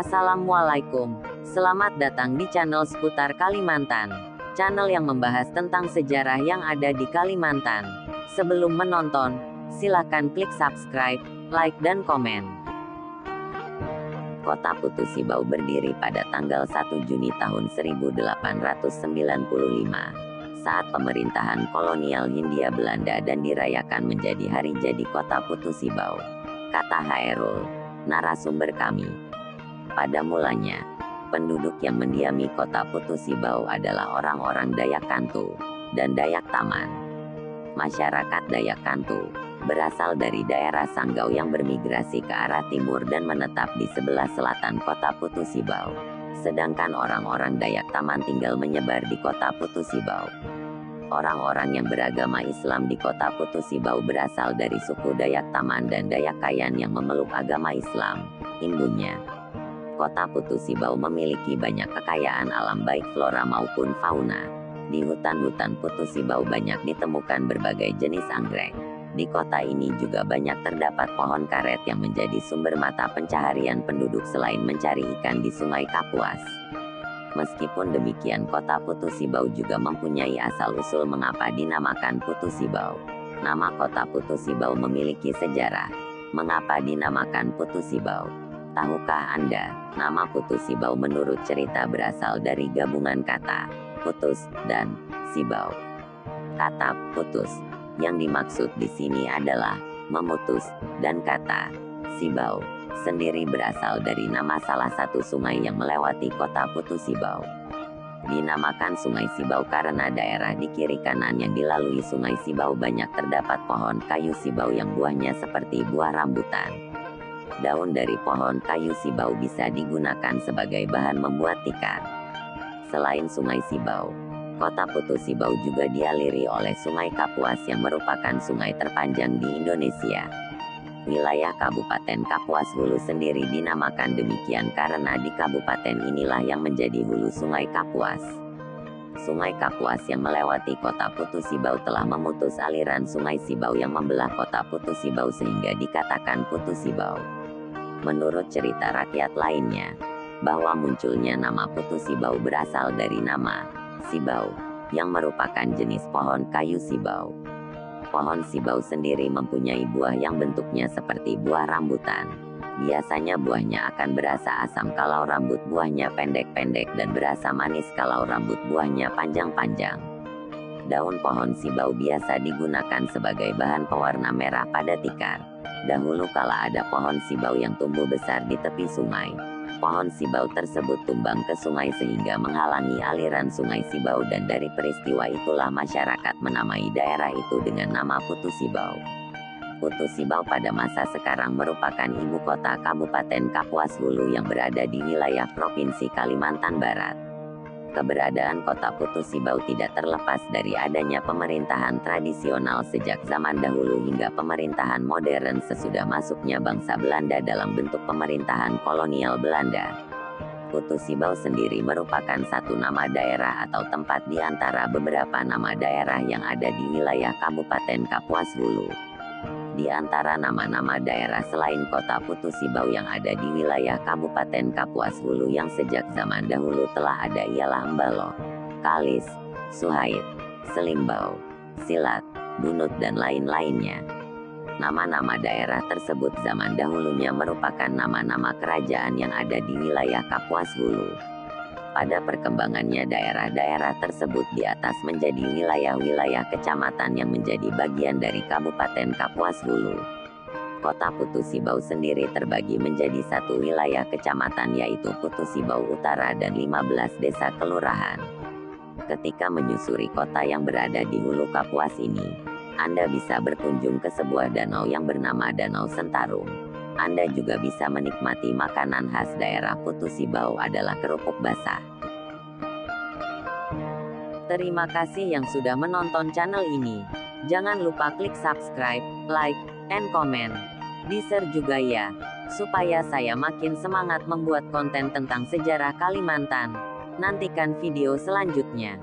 Assalamualaikum. Selamat datang di channel seputar Kalimantan. Channel yang membahas tentang sejarah yang ada di Kalimantan. Sebelum menonton, silakan klik subscribe, like dan komen. Kota Putu Sibau berdiri pada tanggal 1 Juni tahun 1895 saat pemerintahan kolonial Hindia Belanda dan dirayakan menjadi hari jadi Kota Putu Sibau, kata Hairul, narasumber kami. Pada mulanya, penduduk yang mendiami Kota Putu Sibau adalah orang-orang Dayak Kantu dan Dayak Taman. Masyarakat Dayak Kantu berasal dari daerah Sanggau yang bermigrasi ke arah timur dan menetap di sebelah selatan Kota Putu Sibau. Sedangkan orang-orang Dayak Taman tinggal menyebar di Kota Putu Sibau. Orang-orang yang beragama Islam di Kota Putu Sibau berasal dari suku Dayak Taman dan Dayak Kayan yang memeluk agama Islam. Imbunya, Kota Putu Sibau memiliki banyak kekayaan alam baik flora maupun fauna. Di hutan-hutan Putu Sibau banyak ditemukan berbagai jenis anggrek. Di kota ini juga banyak terdapat pohon karet yang menjadi sumber mata pencaharian penduduk selain mencari ikan di Sungai Kapuas. Meskipun demikian, Kota Putu Sibau juga mempunyai asal-usul mengapa dinamakan Putu Sibau. Nama Kota Putu Sibau memiliki sejarah. Mengapa dinamakan Putu Sibau? Tahukah Anda, nama Putu Sibau menurut cerita berasal dari gabungan kata putus dan Sibau. Kata putus yang dimaksud di sini adalah memutus, dan kata Sibau sendiri berasal dari nama salah satu sungai yang melewati Kota Putu Sibau. Dinamakan Sungai Sibau karena daerah di kiri kanan yang dilalui Sungai Sibau banyak terdapat pohon kayu Sibau yang buahnya seperti buah rambutan. Daun dari pohon kayu Sibau bisa digunakan sebagai bahan membuat tikar. Selain Sungai Sibau, Kota Putu Sibau juga dialiri oleh Sungai Kapuas yang merupakan sungai terpanjang di Indonesia. Wilayah Kabupaten Kapuas Hulu sendiri dinamakan demikian karena di kabupaten inilah yang menjadi hulu Sungai Kapuas. Sungai Kapuas yang melewati Kota Putu Sibau telah memutus aliran Sungai Sibau yang membelah Kota Putu Sibau sehingga dikatakan Putu Sibau. Menurut cerita rakyat lainnya, bahwa munculnya nama Putu Sibau berasal dari nama Sibau, yang merupakan jenis pohon kayu Sibau. Pohon Sibau sendiri mempunyai buah yang bentuknya seperti buah rambutan. Biasanya buahnya akan berasa asam kalau rambut buahnya pendek-pendek dan berasa manis kalau rambut buahnya panjang-panjang. Daun pohon Sibau biasa digunakan sebagai bahan pewarna merah pada tikar. Dahulu kala ada pohon Sibau yang tumbuh besar di tepi sungai. Pohon Sibau tersebut tumbang ke sungai sehingga menghalangi aliran Sungai Sibau dan dari peristiwa itulah masyarakat menamai daerah itu dengan nama Putu Sibau. Putu Sibau pada masa sekarang merupakan ibu kota Kabupaten Kapuas Hulu yang berada di wilayah Provinsi Kalimantan Barat. Keberadaan Kota Putu Sibau tidak terlepas dari adanya pemerintahan tradisional sejak zaman dahulu hingga pemerintahan modern sesudah masuknya bangsa Belanda dalam bentuk pemerintahan kolonial Belanda. Putu Sibau sendiri merupakan satu nama daerah atau tempat di antara beberapa nama daerah yang ada di wilayah Kabupaten Kapuas Hulu. Di antara nama-nama daerah selain Kota Putu Sibau yang ada di wilayah Kabupaten Kapuas Hulu yang sejak zaman dahulu telah ada ialah Embalo, Kalis, Suhaid, Selimbau, Silat, Bunut dan lain-lainnya. Nama-nama daerah tersebut zaman dahulunya merupakan nama-nama kerajaan yang ada di wilayah Kapuas Hulu. Pada perkembangannya daerah-daerah tersebut di atas menjadi wilayah-wilayah kecamatan yang menjadi bagian dari Kabupaten Kapuas Hulu. Kota Putu Sibau sendiri terbagi menjadi satu wilayah kecamatan yaitu Putu Sibau Utara dan 15 desa kelurahan. Ketika menyusuri kota yang berada di hulu Kapuas ini, Anda bisa berkunjung ke sebuah danau yang bernama Danau Sentarum. Anda juga bisa menikmati makanan khas daerah Putu Sibau adalah kerupuk basah. Terima kasih yang sudah menonton channel ini. Jangan lupa klik subscribe, like, and comment. Di-share juga ya, supaya saya makin semangat membuat konten tentang sejarah Kalimantan. Nantikan video selanjutnya.